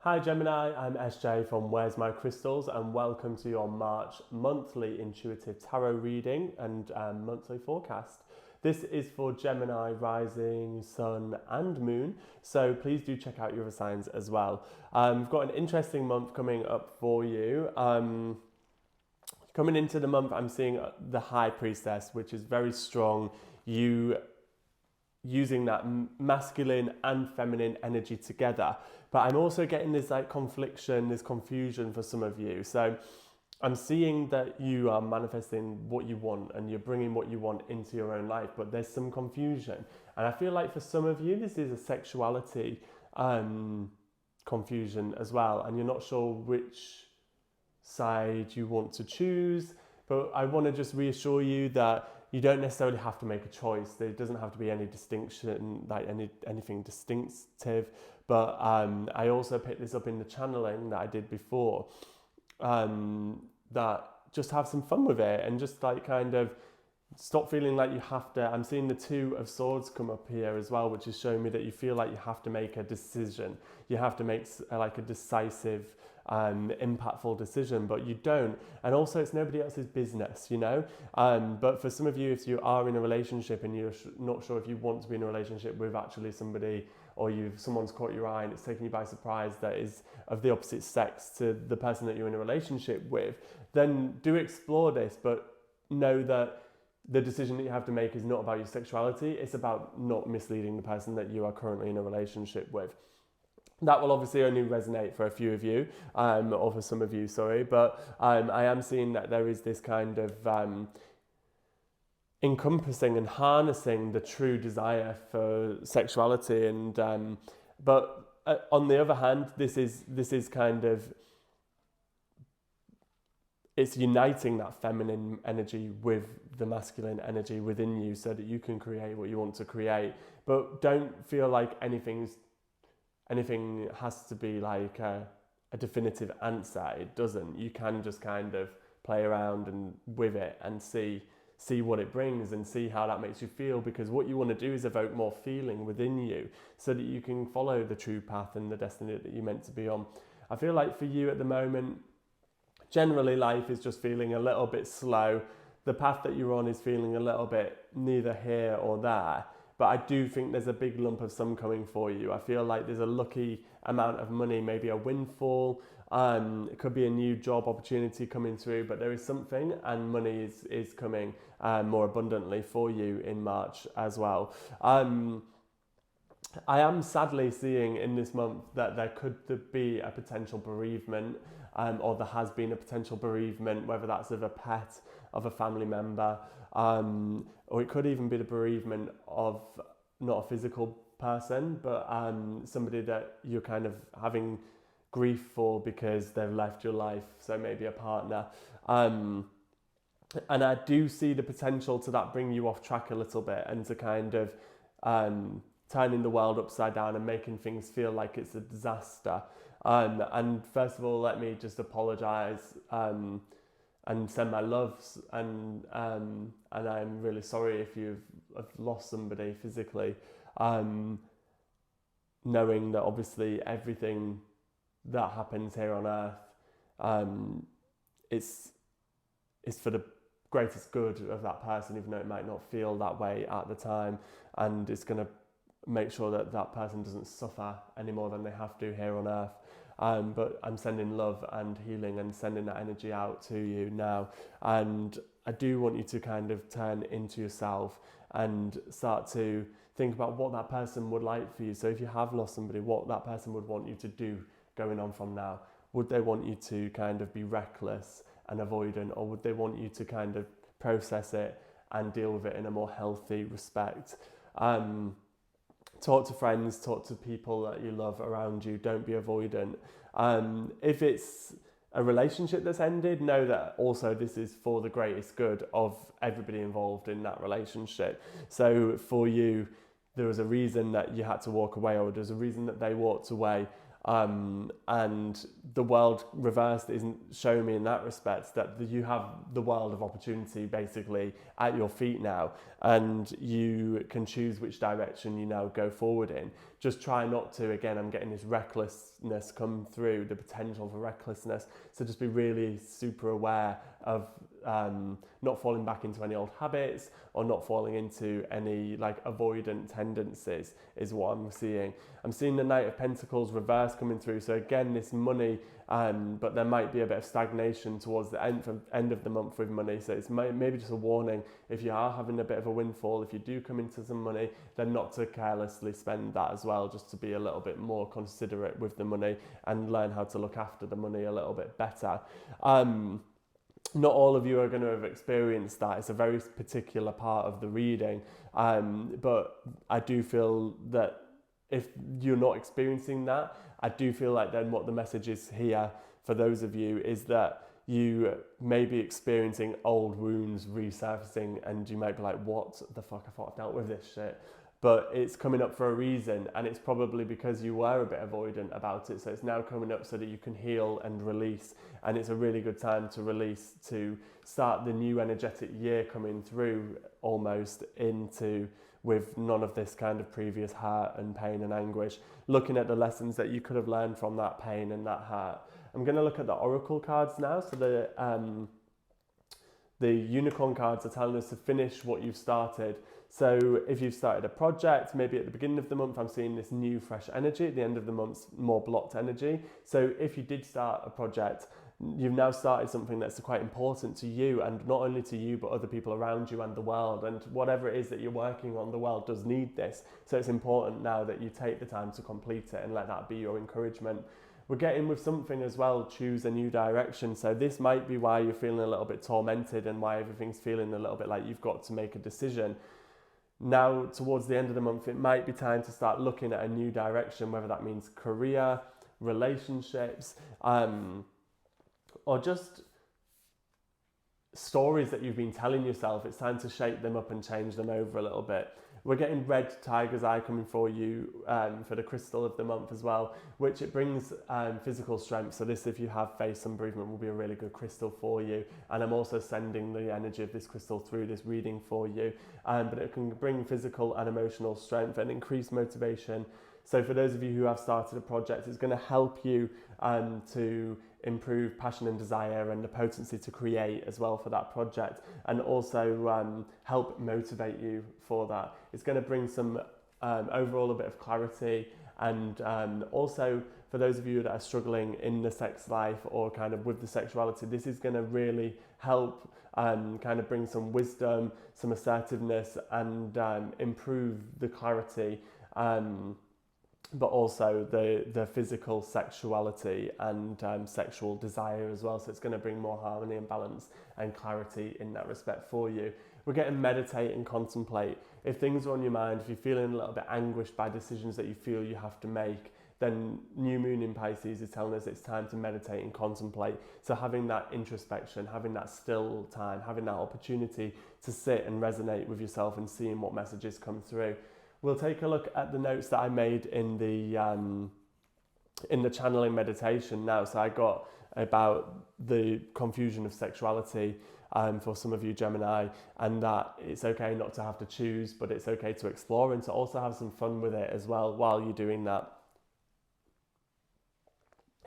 Hi Gemini, I'm SJ from Where's My Crystals and welcome to your March monthly intuitive tarot reading and monthly forecast. This is for Gemini, rising, sun and moon, so please do check out your other signs as well. We've got an interesting month coming up for you. Coming into the month, I'm seeing the High Priestess, which is very strong. You using that masculine and feminine energy together. But I'm also getting this confliction, this confusion for some of you. So I'm seeing that you are manifesting what you want and you're bringing what you want into your own life, but there's some confusion. And I feel like for some of you, this is a sexuality confusion as well. And you're not sure which side you want to choose. But I want to just reassure you that you don't necessarily have to make a choice. There doesn't have to be any distinction, anything distinctive. But I also picked this up in the channeling that I did before. That just have some fun with it and just kind of stop feeling like you have to. I'm seeing the Two of Swords come up here as well, which is showing me that you feel like you have to make a decision. You have to make a decisive, impactful decision, but you don't. And also it's nobody else's business, you know. But for some of you, if you are in a relationship and you're not sure if you want to be in a relationship with actually somebody, or someone's caught your eye and it's taken you by surprise that is of the opposite sex to the person that you're in a relationship with, then do explore this, but know that the decision that you have to make is not about your sexuality. It's about not misleading the person that you are currently in a relationship with. That will obviously only resonate for a few of you, or for some of you, sorry. But I am seeing that there is this kind of encompassing and harnessing the true desire for sexuality. And but on the other hand, this is kind of, it's uniting that feminine energy with the masculine energy within you so that you can create what you want to create. But don't feel like anything has to be like a definitive answer. It doesn't. You can just kind of play around and with it and see what it brings and see how that makes you feel, because what you want to do is evoke more feeling within you so that you can follow the true path and the destiny that you're meant to be on. I feel like for you at the moment, generally life is just feeling a little bit slow. The path that you're on is feeling a little bit neither here or there. But I do think there's a big lump of sum coming for you. I feel like there's a lucky amount of money, maybe a windfall. It could be a new job opportunity coming through, but there is something, and money is coming more abundantly for you in March as well. I am sadly seeing in this month that there could be a potential bereavement, or there has been a potential bereavement, whether that's of a pet, of a family member, or it could even be the bereavement of not a physical person, but somebody that you're kind of having grief for because they've left your life, so maybe a partner. And I do see the potential to that bring you off track a little bit and to kind of turning the world upside down and making things feel like it's a disaster. And first of all, let me just apologise and send my loves, and I'm really sorry if you've lost somebody physically, knowing that obviously everything that happens here on earth, it's for the greatest good of that person, even though it might not feel that way at the time, and it's going to make sure that that person doesn't suffer any more than they have to here on earth. But I'm sending love and healing and sending that energy out to you now. And I do want you to kind of turn into yourself and start to think about what that person would like for you. So if you have lost somebody, what that person would want you to do going on from now. Would they want you to kind of be reckless and avoidant, or would they want you to kind of process it and deal with it in a more healthy respect? Talk to friends, talk to people that you love around you. Don't be avoidant. If it's a relationship that's ended, know that also this is for the greatest good of everybody involved in that relationship. So for you, there was a reason that you had to walk away, or there's a reason that they walked away. And the world reversed isn't showing me in that respect that you have the world of opportunity basically at your feet now, and you can choose which direction you now go forward in. just try not to. Again, I'm getting this recklessness come through, the potential for recklessness. So just be really super aware of not falling back into any old habits or not falling into any like avoidant tendencies is what I'm seeing. I'm seeing the Knight of Pentacles reverse coming through. So again, this money, but there might be a bit of stagnation towards the end of the month with money. So it's maybe just a warning, if you are having a bit of a windfall, if you do come into some money, then not to carelessly spend that as well, just to be a little bit more considerate with the money and learn how to look after the money a little bit better. Not all of you are going to have experienced that. It's a very particular part of the reading, but I do feel that if you're not experiencing that, I do feel like then what the message is here for those of you is that you may be experiencing old wounds resurfacing, and you might be like, what the fuck, I thought I dealt with this shit. But it's coming up for a reason, and it's probably because you were a bit avoidant about it. So it's now coming up so that you can heal and release. And it's a really good time to release, to start the new energetic year coming through almost into with none of this kind of previous hurt and pain and anguish. Looking at the lessons that you could have learned from that pain and that hurt. I'm going to look at the oracle cards now. So the unicorn cards are telling us to finish what you've started. So if you've started a project, maybe at the beginning of the month, I'm seeing this new fresh energy. At the end of the month, more blocked energy. So if you did start a project, you've now started something that's quite important to you, and not only to you, but other people around you and the world. And whatever it is that you're working on, the world does need this. So it's important now that you take the time to complete it and let that be your encouragement. We're getting with something as well, choose a new direction. So this might be why you're feeling a little bit tormented and why everything's feeling a little bit like you've got to make a decision. Now, towards the end of the month, it might be time to start looking at a new direction, whether that means career, relationships, or just stories that you've been telling yourself. It's time to shake them up and change them over a little bit. We're getting red tiger's eye coming for you for the crystal of the month as well, which it brings physical strength. So this, if you have face sun bereavement, will be a really good crystal for you. And I'm also sending the energy of this crystal through this reading for you. But it can bring physical and emotional strength and increase motivation. So for those of you who have started a project, it's going to help you to improve passion and desire and the potency to create as well for that project, and also help motivate you for that. It's going to bring some overall a bit of clarity, and also for those of you that are struggling in the sex life or kind of with the sexuality, this is going to really help kind of bring some wisdom, some assertiveness, and improve the clarity, but also the physical sexuality and sexual desire as well. So it's going to bring more harmony and balance and clarity in that respect for you. We're getting meditate and contemplate. If things are on your mind, if you're feeling a little bit anguished by decisions that you feel you have to make, then new moon in Pisces is telling us it's time to meditate and contemplate. So having that introspection, having that still time, having that opportunity to sit and resonate with yourself and seeing what messages come through. We'll take a look at the notes that I made in the channeling meditation now. So I got about the confusion of sexuality for some of you Gemini, and that it's okay not to have to choose, but it's okay to explore and to also have some fun with it as well while you're doing that.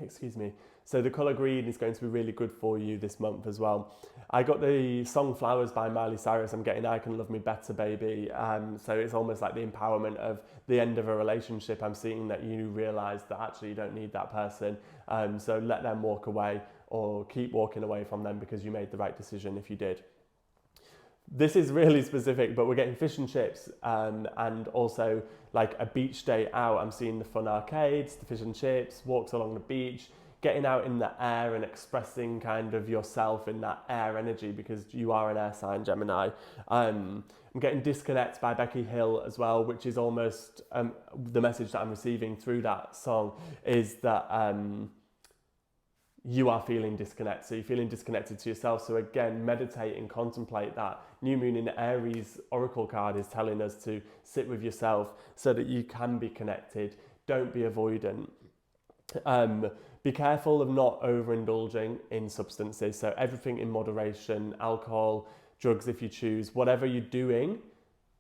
Excuse me. So the colour green is going to be really good for you this month as well. I got the song Flowers by Miley Cyrus. I'm getting I Can Love Me Better, Baby. So it's almost like the empowerment of the end of a relationship. I'm seeing that you realise that actually you don't need that person. So let them walk away, or keep walking away from them because you made the right decision if you did. This is really specific, but we're getting fish and chips and also like a beach day out. I'm seeing the fun arcades, the fish and chips, walks along the beach, getting out in the air and expressing kind of yourself in that air energy because you are an air sign, Gemini. I'm getting Disconnect by Becky Hill as well, which is almost the message that I'm receiving through that song is that you are feeling disconnected. So you're feeling disconnected to yourself. So again, meditate and contemplate that. New moon in Aries oracle card is telling us to sit with yourself so that you can be connected. Don't be avoidant. Be careful of not overindulging in substances. So everything in moderation, alcohol, drugs if you choose, whatever you're doing,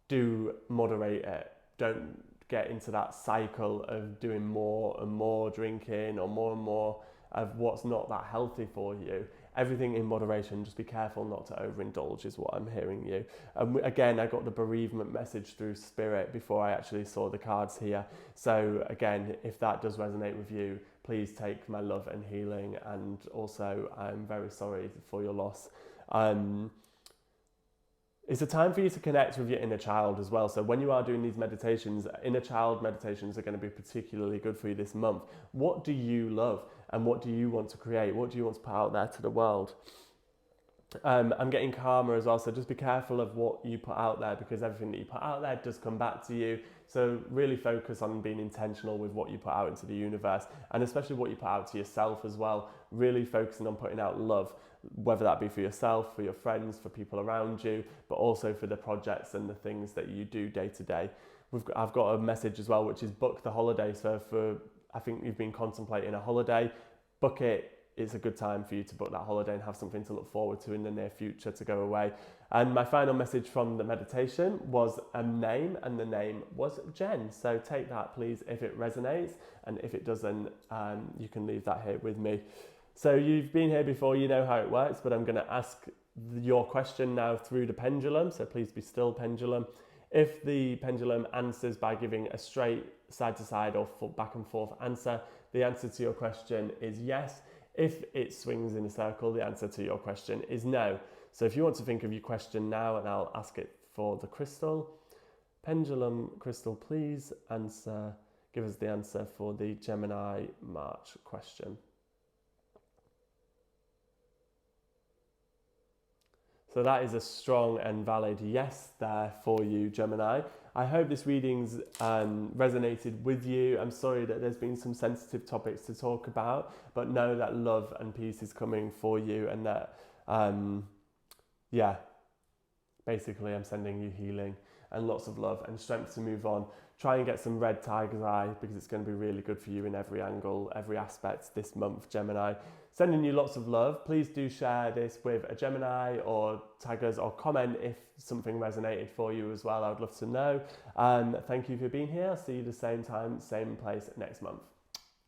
do moderate it. Don't get into that cycle of doing more and more drinking or more of what's not that healthy for you. Everything in moderation, just be careful not to overindulge is what I'm hearing you. Again, I got the bereavement message through spirit before I actually saw the cards here. So again, if that does resonate with you, please take my love and healing, and also I'm very sorry for your loss. It's a time for you to connect with your inner child as well. So when you are doing these meditations, inner child meditations are going to be particularly good for you this month. What do you love and what do you want to create? What do you want to put out there to the world? I'm getting karma as well, so just be careful of what you put out there, because everything that you put out there does come back to you. So really focus on being intentional with what you put out into the universe, and especially what you put out to yourself as well. Really focusing on putting out love, whether that be for yourself, for your friends, for people around you, but also for the projects and the things that you do day to day. I've got a message as well, which is book the holiday. So for, I think you've been contemplating a holiday, book it. It's a good time for you to book that holiday and have something to look forward to in the near future to go away. And my final message from the meditation was a name, and the name was Jen. So take that, please, if it resonates, and if it doesn't, you can leave that here with me. So you've been here before, you know how it works, but I'm going to ask your question now through the pendulum. So please be still, pendulum. If the pendulum answers by giving a straight side to side or back and forth answer, the answer to your question is yes. If it swings in a circle, the answer to your question is no. So if you want to think of your question now, and I'll ask it for the crystal. Pendulum crystal, please answer. Give us the answer for the Gemini March question. So that is a strong and valid yes there for you, Gemini. I hope this reading's resonated with you. I'm sorry that there's been some sensitive topics to talk about, but know that love and peace is coming for you, and that, basically I'm sending you healing and lots of love and strength to move on. Try and get some red tiger's eye, because it's going to be really good for you in every angle, every aspect this month, Gemini. Sending you lots of love. Please do share this with a Gemini, or tag us, or comment if something resonated for you as well. I would love to know. Thank you for being here. I'll see you the same time, same place next month.